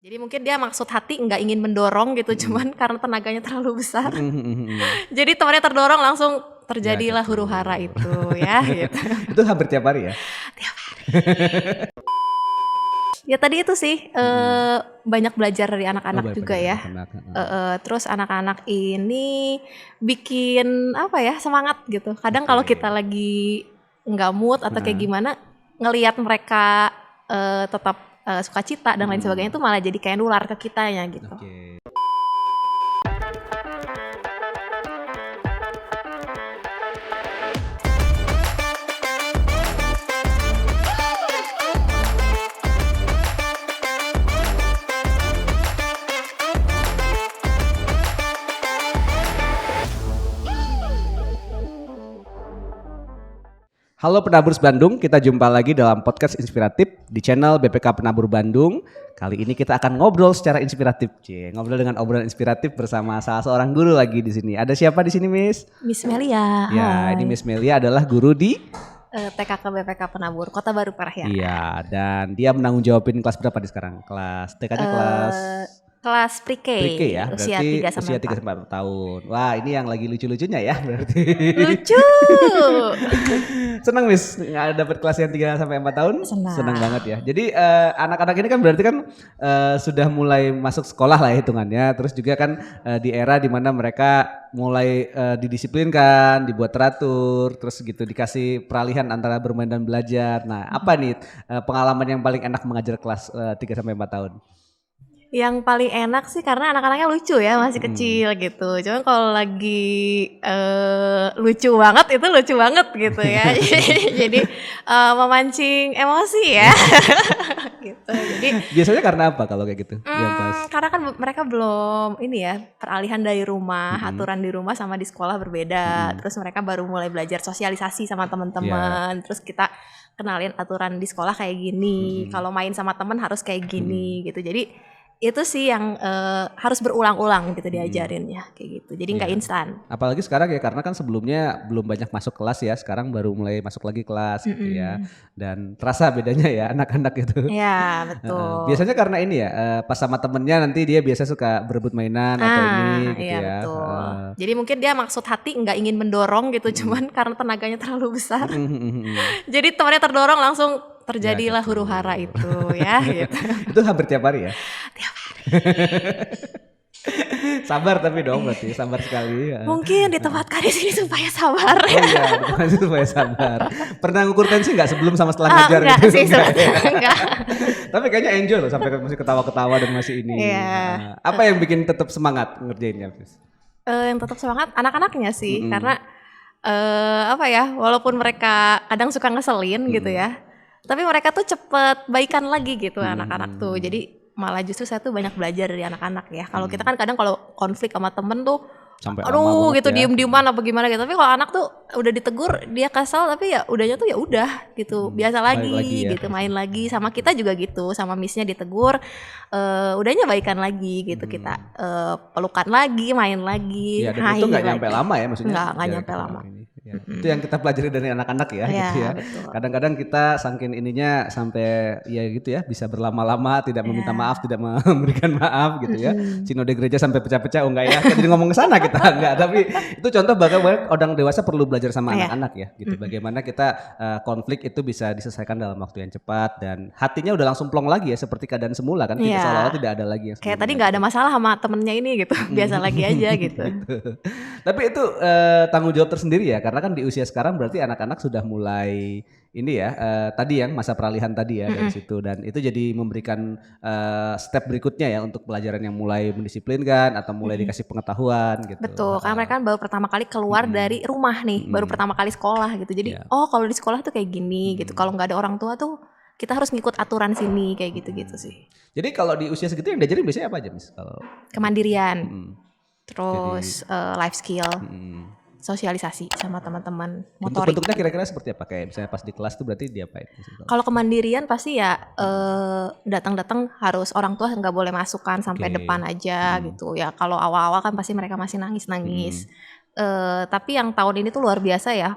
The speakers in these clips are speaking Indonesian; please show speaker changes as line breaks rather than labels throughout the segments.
Jadi mungkin dia maksud hati nggak ingin mendorong gitu, cuman karena tenaganya terlalu besar. Jadi temannya terdorong langsung terjadilah huru hara itu ya gitu.
Itu hampir tiap hari ya?
Tiap hari. Ya tadi itu sih banyak belajar dari anak-anak juga ya. Terus anak-anak ini bikin apa ya, semangat gitu. Kadang kalau kita lagi nggak mood atau kayak gimana, ngelihat mereka tetap sukacita dan lain sebagainya, itu malah jadi kayak nular ke kitanya gitu.
Halo Penaburs Bandung, kita jumpa lagi dalam podcast inspiratif di channel BPK Penabur Bandung. Kali ini kita akan ngobrol secara inspiratif, ngobrol dengan obrolan inspiratif bersama salah seorang guru lagi di sini. Ada siapa di sini, Miss?
Miss Melia.
Ya, ini Miss Melia adalah guru di
TKK BPK Penabur Kota Baru Parahyangan.
Iya, dan dia menanggung jawabin kelas berapa di sekarang? Kelas TK-nya
kelas pre-K
ya,
usia 3-4
tahun. Wah, ini yang lagi lucu-lucunya ya berarti.
Lucu.
Senang Miss dapat kelas yang 3-4 tahun? Senang banget ya. Jadi anak-anak ini kan berarti kan sudah mulai masuk sekolah lah hitungannya. Terus juga kan di era dimana mereka mulai didisiplinkan, dibuat teratur, terus gitu dikasih peralihan antara bermain dan belajar. Nah, apa nih pengalaman yang paling enak mengajar kelas 3-4 tahun?
Yang paling enak sih karena anak-anaknya lucu ya, masih kecil gitu. Cuman kalau lagi lucu banget itu lucu banget gitu ya. Jadi memancing emosi ya. Gitu. Jadi
biasanya karena apa kalau kayak gitu?
Karena kan mereka belum ini ya, peralihan dari rumah, aturan di rumah sama di sekolah berbeda. Terus mereka baru mulai belajar sosialisasi sama teman-teman. Terus kita kenalin aturan di sekolah kayak gini. Kalau main sama teman harus kayak gini gitu. Jadi itu sih yang harus berulang-ulang gitu diajarin ya kayak gitu. Jadi nggak instan.
Apalagi sekarang ya karena kan sebelumnya belum banyak masuk kelas ya. Sekarang baru mulai masuk lagi kelas gitu ya. Dan terasa bedanya ya anak-anak itu.
Iya betul.
Biasanya karena ini ya pas sama temennya nanti dia biasa suka berebut mainan atau ini gitu
iya,
ya.
Betul. Jadi mungkin dia maksud hati nggak ingin mendorong gitu. Cuman karena tenaganya terlalu besar. Jadi temannya terdorong langsung terjadilah huru hara itu ya gitu.
Itu hampir tiap hari ya?
Tiap hari.
Sabar tapi dong berarti, sabar sekali.
Mungkin ditempatkan di sini supaya sabar.
Oh iya, ditempatkan di sini supaya sabar. Pernah ngukur tensi nggak sebelum sama setelah ngajar?
Enggak gitu? Sih enggak.
Tapi kayaknya enjoy loh sampai masih ketawa-ketawa dan masih ini.
Iya.
Apa yang bikin tetap semangat ngerjainnya?
Yang tetap semangat anak-anaknya sih, karena apa ya, walaupun mereka kadang suka ngeselin gitu ya. Tapi mereka tuh cepet baikan lagi gitu anak-anak tuh. Jadi malah justru saya tuh banyak belajar dari anak-anak ya. Kalau kita kan kadang kalau konflik sama temen tuh
sampai
aduh gitu ya. Diem-dieman apa gimana gitu. Tapi kalau anak tuh udah ditegur dia kesal tapi ya udahnya tuh ya udah gitu. Biasa lagi gitu, main lagi. Sama kita juga gitu, sama missnya ditegur udahnya baikan lagi gitu. Kita pelukan lagi, main lagi.
Ya, dan itu gak nyampe lama ya maksudnya?
Gak nyampe lama.
Ya, itu yang kita pelajari dari anak-anak ya, gitu ya.
Betul.
Kadang-kadang kita saking ininya sampai ya gitu ya bisa berlama-lama tidak meminta maaf, tidak memberikan maaf gitu ya. Sinode gereja sampai pecah-pecah, enggak ya? Jadi ngomong ke sana kita enggak, tapi itu contoh bahwa orang dewasa perlu belajar sama anak-anak ya, gitu. Bagaimana kita konflik itu bisa diselesaikan dalam waktu yang cepat dan hatinya udah langsung plong lagi ya seperti keadaan semula kan, kita seolah-olah tidak ada lagi yang
kayak tadi nggak ada masalah sama temennya ini gitu, biasa lagi aja gitu.
Tapi itu tanggung jawab tersendiri ya. Karena kan di usia sekarang berarti anak-anak sudah mulai ini ya tadi yang masa peralihan tadi ya dari situ dan itu jadi memberikan step berikutnya ya untuk pelajaran yang mulai mendisiplinkan atau mulai dikasih pengetahuan gitu.
Betul, karena mereka kan baru pertama kali keluar dari rumah nih, baru pertama kali sekolah gitu. Jadi kalau di sekolah tuh kayak gini gitu. Kalau nggak ada orang tua tuh kita harus ngikut aturan sini kayak gitu-gitu sih.
Jadi kalau di usia segitu yang diajarin biasanya apa aja Miss? Kalau
kemandirian, terus life skill. Sosialisasi sama teman-teman, motorik.
Bentuknya kira-kira seperti apa? Kayak misalnya pas di kelas tuh berarti diapain?
Kalau kemandirian pasti ya datang-datang harus orang tua nggak boleh masukkan sampai depan aja gitu ya. Kalau awal-awal kan pasti mereka masih nangis-nangis. Tapi yang tahun ini tuh luar biasa ya.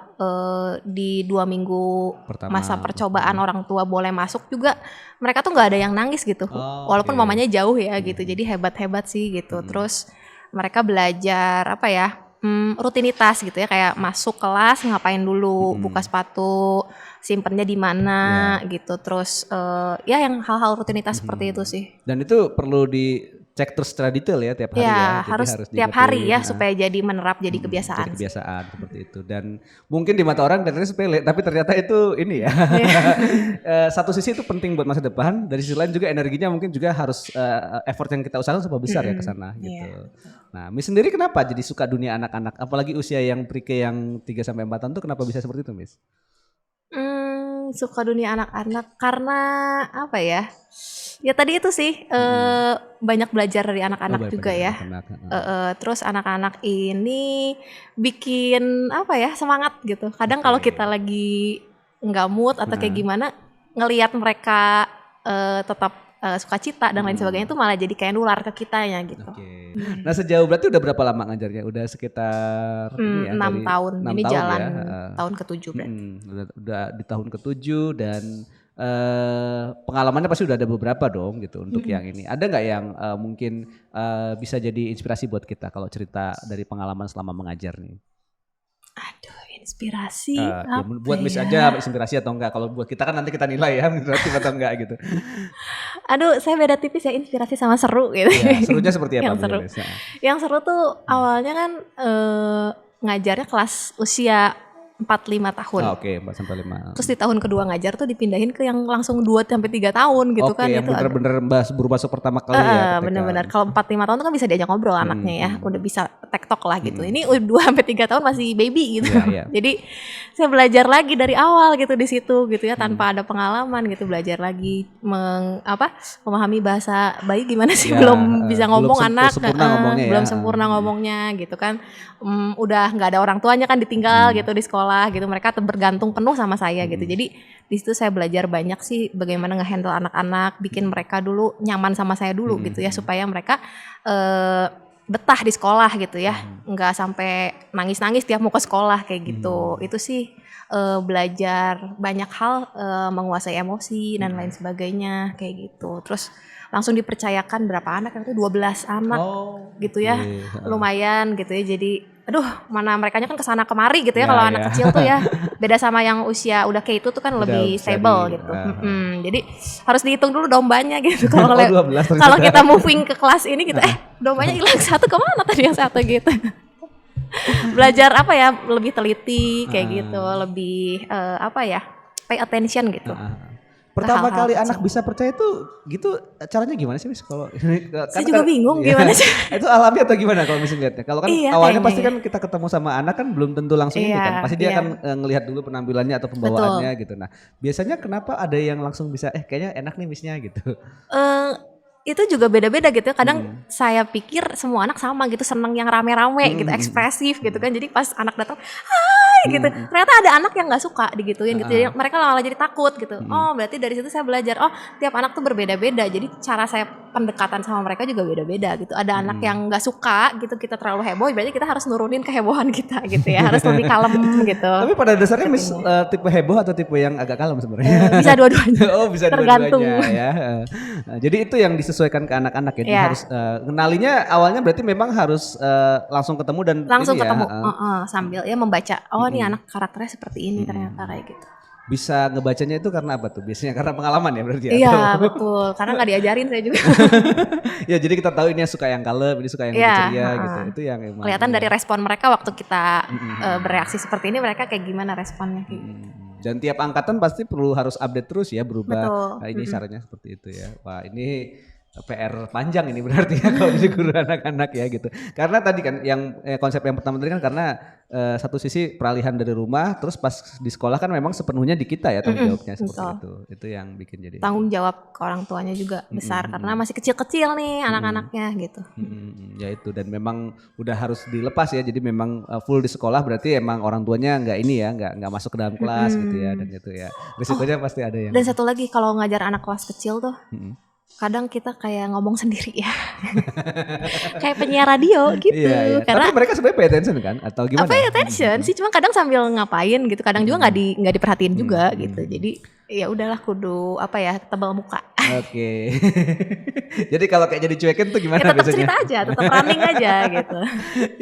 Di 2 minggu masa percobaan orang tua boleh masuk juga mereka tuh nggak ada yang nangis gitu. Walaupun mamanya jauh ya gitu. Jadi hebat-hebat sih gitu. Terus mereka belajar apa ya? Rutinitas gitu ya, kayak masuk kelas ngapain dulu, buka sepatu, simpennya di mana gitu. Terus ya yang hal-hal rutinitas seperti itu sih.
Dan itu perlu dicek terus secara detail ya tiap hari ya.
Harus tiap hari ya supaya jadi menerap jadi kebiasaan.
Jadi kebiasaan seperti itu. Dan mungkin di mata orang kelihatannya sepele, tapi ternyata itu ini ya. Satu sisi itu penting buat masa depan, dari sisi lain juga energinya mungkin juga harus effort yang kita usahakan supaya besar ya ke sana gitu. Nah, Miss sendiri kenapa jadi suka dunia anak-anak? Apalagi usia yang pre-K yang 3 sampai 4 tahun tuh kenapa bisa seperti itu, Miss?
Suka dunia anak-anak karena apa ya? Ya tadi itu sih banyak belajar dari anak-anak juga ya. Terus anak-anak ini bikin apa ya, semangat gitu. Kadang kalau kita lagi nggak mood atau kayak gimana, ngelihat mereka tetap sukacita dan lain sebagainya itu malah jadi kayak nular ke kitanya gitu.
Nah sejauh berarti udah berapa lama ngajarnya? Udah sekitar
6 tahun. 6 ini tahun jalan ya. Tahun ke-7 berarti.
Udah di tahun ke-7 dan pengalamannya pasti udah ada beberapa dong gitu untuk yang ini. Ada nggak yang mungkin bisa jadi inspirasi buat kita kalau cerita dari pengalaman selama mengajar nih?
Aduh, inspirasi
ya, buat Miss aja inspirasi atau enggak. Kalau buat kita kan nanti kita nilai ya inspirasi atau enggak gitu.
Aduh, saya beda tipis ya inspirasi sama seru gitu.
Ya, serunya seperti apa?
Yang seru tuh awalnya kan ngajarnya kelas usia 4-5 tahun.
Oke, 4-5.
Terus di tahun kedua ngajar tuh dipindahin ke yang langsung 2-3 tahun gitu kan.
Yang bener-bener baru masuk pertama kali ya.
Bener-bener. Kalau 4-5 tahun tuh kan bisa diajak ngobrol anaknya ya. Udah bisa tektok lah gitu. Ini 2-3 tahun masih baby gitu. Jadi saya belajar lagi dari awal gitu di situ gitu ya. Tanpa ada pengalaman gitu. Belajar lagi memahami bahasa bayi gimana sih. Belum bisa ngomong anak. Belum sempurna ngomongnya gitu kan. Udah gak ada orang tuanya kan ditinggal gitu di sekolah gitu, mereka bergantung penuh sama saya gitu. Jadi di situ saya belajar banyak sih bagaimana ngehandle anak-anak, bikin mereka dulu nyaman sama saya dulu gitu ya, supaya mereka betah di sekolah gitu ya, nggak sampai nangis-nangis tiap mau ke sekolah kayak gitu. Itu sih belajar banyak hal, menguasai emosi dan lain sebagainya kayak gitu. Terus langsung dipercayakan berapa anak itu 12 anak gitu ya, lumayan gitu ya. Jadi aduh, mana merekanya kan kesana kemari gitu ya, kalau anak kecil tuh ya beda sama yang usia udah kayak itu tuh kan lebih stable gitu. Jadi harus dihitung dulu dombanya gitu. Kalau kita moving ke kelas ini gitu, dombanya hilang satu, kemana tadi yang satu gitu. Belajar apa ya, lebih teliti kayak gitu, lebih pay attention gitu.
Pertama kali anak bisa percaya itu gitu, caranya gimana sih Miss? Kalau
saya juga bingung gimana sih.
Itu alami atau gimana kalau Miss lihatnya? Kalau kan awalnya pasti kan kita ketemu sama anak kan belum tentu langsung ini kan. Pasti dia akan ngelihat dulu penampilannya atau pembawaannya gitu. Nah, biasanya kenapa ada yang langsung bisa kayaknya enak nih Missnya gitu?
Itu juga beda-beda gitu ya. Kadang saya pikir semua anak sama gitu, seneng yang rame-rame gitu, ekspresif gitu kan. Jadi pas anak datang, gitu. Ternyata ada anak yang nggak suka digituin gitu. Jadi mereka malah jadi takut gitu. Oh, berarti dari situ saya belajar. Oh, tiap anak tuh berbeda-beda. Jadi cara saya pendekatan sama mereka juga beda-beda gitu. Ada anak yang nggak suka gitu, kita terlalu heboh. Berarti kita harus nurunin kehebohan kita gitu ya. Harus lebih kalem gitu.
Tapi pada dasarnya Miss tipe heboh atau tipe yang agak kalem sebenarnya?
Bisa dua-duanya.
Oh, bisa
tergantung.
Dua-duanya ya. Jadi itu yang disesuaikan ke anak-anak ya. Harus kenalinya awalnya berarti memang harus langsung ketemu dan
langsung ketemu sambil ya membaca. Oh, ini anak karakternya seperti ini ternyata kayak gitu.
Bisa ngebacanya itu karena apa tuh? Biasanya karena pengalaman ya berarti ya?
Iya betul, karena gak diajarin saya juga.
Ya jadi kita tahu ini suka yang kalem, ini suka yang ceria gitu. Itu yang emang
kelihatan dari respon mereka waktu kita bereaksi seperti ini, mereka kayak gimana responnya kayak gitu.
Dan tiap angkatan pasti perlu harus update terus ya, berubah. Nah, ini caranya seperti itu ya. Wah ini PR panjang ini berarti ya kalau jadi guru anak-anak ya gitu. Karena tadi kan yang konsep yang pertama tadi kan karena satu sisi peralihan dari rumah, terus pas di sekolah kan memang sepenuhnya di kita ya tanggung jawabnya seperti itu. Itu yang bikin jadi
tanggung jawab ke orang tuanya juga besar karena masih kecil-kecil nih anak-anaknya gitu.
Ya itu, dan memang udah harus dilepas ya. Jadi memang full di sekolah berarti emang orang tuanya nggak ini ya, nggak masuk ke dalam kelas gitu ya, dan gitu ya. Risikonya pasti ada yang.
Dan satu lagi kalau ngajar anak kelas kecil tuh Kadang kita kayak ngomong sendiri ya. Kayak penyiar radio gitu.
Iya.
Karena
Tapi mereka sebenarnya pay attention kan atau gimana?
pay attention sih, cuma kadang sambil ngapain gitu, kadang juga nggak diperhatiin juga gitu. Jadi ya udahlah kudu tebal muka.
Oke. Jadi kalau kayak jadi cuekin tuh gimana
Ya tetap
biasanya?
cerita aja, tetap running aja gitu.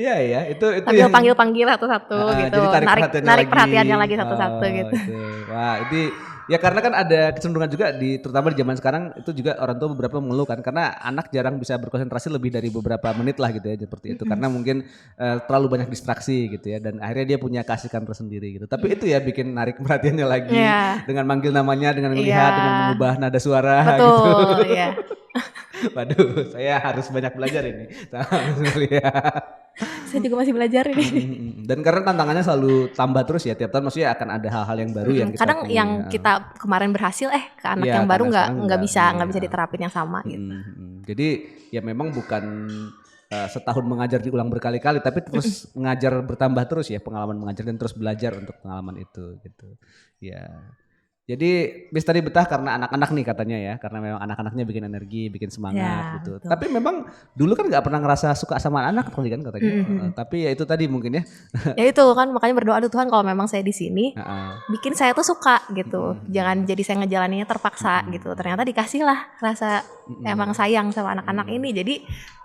Iya ya, itu
Sambil
yang
panggil-panggil satu-satu gitu.
jadi
Narik perhatiannya lagi satu-satu gitu.
Itu. Wah, ini ya karena kan ada kecenderungan juga terutama di zaman sekarang itu juga orang tua beberapa mengeluh kan karena anak jarang bisa berkonsentrasi lebih dari beberapa menit lah gitu ya seperti itu karena mungkin terlalu banyak distraksi gitu ya dan akhirnya dia punya keasikan tersendiri gitu. Tapi itu ya bikin narik perhatiannya lagi dengan manggil namanya, dengan melihat, dengan mengubah nada suara gitu.
Betul, iya.
Waduh, saya harus banyak belajar ini.
Saya juga masih belajar ini.
Dan karena tantangannya selalu tambah terus ya tiap tahun, maksudnya akan ada hal-hal yang baru yang kita
kadang yang kita kemarin berhasil ke anak yang baru nggak bisa diterapin yang sama gitu.
Jadi ya memang bukan setahun mengajar diulang berkali-kali, tapi terus mengajar bertambah terus ya, pengalaman mengajar dan terus belajar untuk pengalaman itu gitu. Ya. Jadi Miss tadi betah karena anak-anak nih katanya ya, karena memang anak-anaknya bikin energi, bikin semangat gitu. Betul. Tapi memang dulu kan nggak pernah ngerasa suka sama anak kan katanya. Tapi ya itu tadi mungkin ya.
Ya itu kan makanya berdoa Tuhan kalau memang saya di sini, bikin saya tuh suka gitu. Jangan jadi saya ngejalaninnya terpaksa gitu. Ternyata dikasih lah rasa emang sayang sama anak-anak ini. Jadi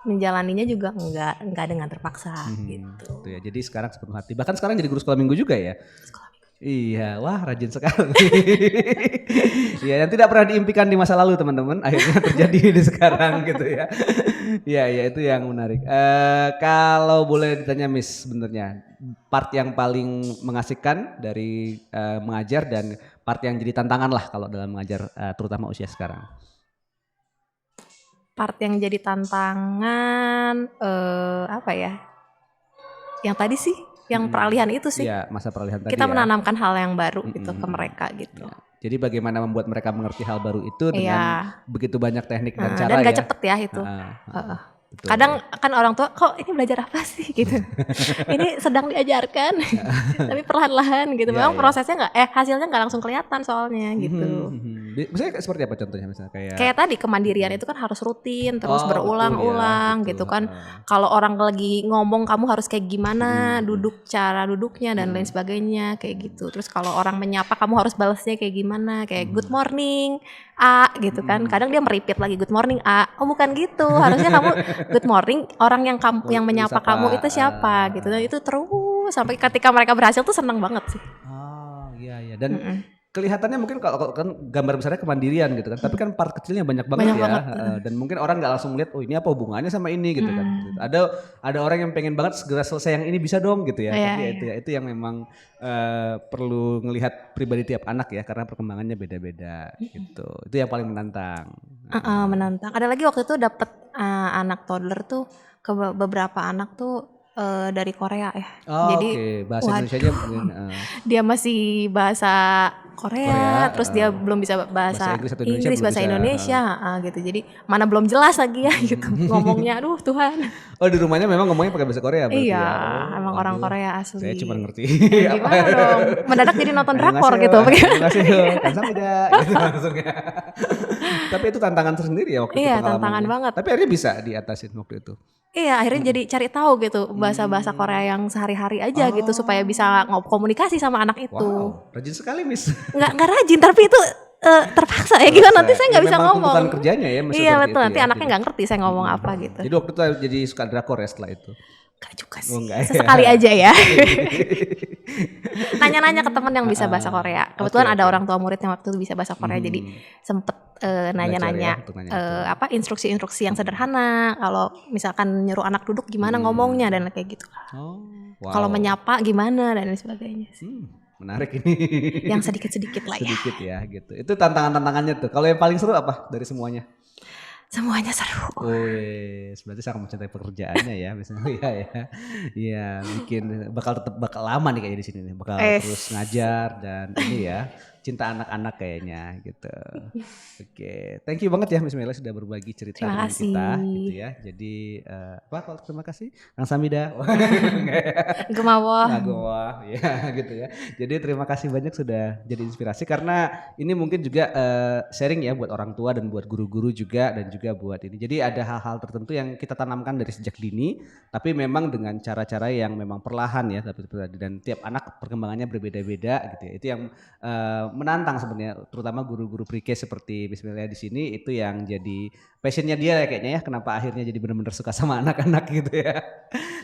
menjalaninya juga enggak dengan terpaksa gitu.
Ya, jadi sekarang sepenuh hati. Bahkan sekarang jadi guru sekolah minggu juga ya. Iya, wah rajin sekali. Iya, yang tidak pernah diimpikan di masa lalu teman-teman, akhirnya terjadi di sekarang gitu ya. Iya, itu yang menarik. Kalau boleh ditanya Miss, sebenarnya part yang paling mengasihkan dari mengajar dan part yang jadi tantangan lah kalau dalam mengajar, terutama usia sekarang.
Part yang jadi tantangan Yang tadi sih. Yang peralihan itu sih.
Iya, masa peralihan tadi.
Kita menanamkan hal yang baru gitu ke mereka gitu.
Ya. Jadi bagaimana membuat mereka mengerti hal baru itu dengan begitu banyak teknik dan cara
dan gak cepet ya itu. Betul. Kadang kan orang tua kok ini belajar apa sih gitu. Ini sedang diajarkan tapi perlahan-lahan gitu. Memang prosesnya hasilnya nggak langsung kelihatan soalnya gitu.
Misalnya seperti apa contohnya misalnya
kayak tadi kemandirian itu kan harus rutin terus berulang-ulang gitu kan. Kalau orang lagi ngomong kamu harus kayak gimana, cara duduknya dan lain sebagainya kayak gitu. Terus kalau orang menyapa kamu harus balasnya kayak gimana, kayak good morning A gitu kan. Kadang dia meripit lagi good morning A. Oh bukan gitu. Harusnya kamu good morning orang yang menyapa kamu itu siapa gitu. Dan itu terus sampai ketika mereka berhasil tuh senang banget sih.
Oh iya dan kelihatannya mungkin kalau kan gambar besarnya kemandirian gitu kan, tapi kan part kecilnya banyak banget dan mungkin orang nggak langsung lihat, oh ini apa hubungannya sama ini gitu kan. Ada orang yang pengen banget segera selesai yang ini bisa dong gitu ya. Tapi itu yang memang perlu ngelihat pribadi tiap anak ya, karena perkembangannya beda-beda gitu. Itu yang paling menantang.
Menantang. Ada lagi waktu itu dapet anak toddler tuh ke beberapa anak tuh dari Korea ya. Jadi
bahasa Indonesianya mungkin
dia masih bahasa Korea terus dia belum bisa bahasa Inggris, bahasa Indonesia gitu. Jadi mana belum jelas lagi ya gitu ngomongnya. Aduh Tuhan.
Oh di rumahnya memang ngomongnya pakai bahasa Korea berarti
ya?
Iya,
emang orang Korea asli.
Saya cuma ngerti.
Gimana dong? Mendadak jadi nonton drakor gitu.
Tapi itu tantangan tersendiri ya waktu itu.
Iya tantangan banget.
Tapi akhirnya bisa diatasin waktu itu.
Iya akhirnya jadi cari tahu gitu bahasa-bahasa Korea yang sehari-hari aja gitu supaya bisa komunikasi sama anak itu.
Wow, rajin sekali Miss.
Nggak rajin tapi itu terpaksa ya gimana nanti saya nggak bisa ngomong.
Memang kerjanya ya.
Iya betul nanti anaknya nggak ngerti saya ngomong apa gitu.
Jadi waktu itu jadi suka drakor ya setelah itu.
Gak juga sih, sesekali aja ya. Nanya-nanya ke teman yang bisa bahasa Korea. Kebetulan ada orang tua murid yang waktu itu bisa bahasa Korea, jadi sempet nanya-nanya instruksi-instruksi yang sederhana. Kalau misalkan nyuruh anak duduk gimana ngomongnya dan kayak gitu. Kalau menyapa gimana dan sebagainya sih.
Menarik ini.
Yang sedikit-sedikit lah ya.
Sedikit ya gitu. Itu tantangan-tantangannya tuh. Kalau yang paling seru apa dari semuanya?
Semuanya seru.
Berarti sangat mencintai pekerjaannya ya, misalnya Iya, bikin bakal lama nih kayaknya di sini nih, bakal terus ngajar dan ini ya, cinta anak-anak kayaknya gitu. Oke, thank you banget ya Miss Mela sudah berbagi cerita dengan kita gitu ya. Jadi apa kalau terima kasih Kang Samida.
Gemawa.
Ya gitu ya. Jadi terima kasih banyak sudah jadi inspirasi karena ini mungkin juga sharing ya buat orang tua dan buat guru-guru juga dan juga buat ini. Jadi ada hal-hal tertentu yang kita tanamkan dari sejak dini tapi memang dengan cara-cara yang memang perlahan ya dan tiap anak perkembangannya berbeda-beda gitu ya. Itu yang menantang sebenarnya terutama guru-guru pre-K seperti Bismillah di sini itu yang jadi passionnya dia ya kayaknya ya kenapa akhirnya jadi benar-benar suka sama anak-anak gitu ya.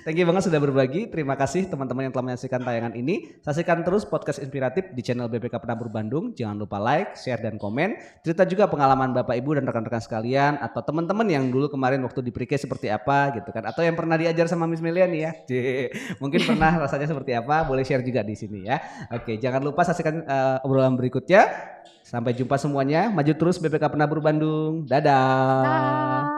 Thank you banget sudah berbagi. Terima kasih teman-teman yang telah menyaksikan tayangan ini. Saksikan terus podcast inspiratif di channel BPK Penabur Bandung. Jangan lupa like, share dan komen. Cerita juga pengalaman Bapak Ibu dan rekan-rekan sekalian atau teman-teman yang dulu kemarin waktu di pre-K seperti apa gitu kan atau yang pernah diajar sama Miss Melia nih ya. Mungkin pernah rasanya seperti apa, boleh share juga di sini ya. Oke, jangan lupa saksikan obrolan berikutnya. Sampai jumpa semuanya. Maju terus BPK Penabur Bandung. Dadah.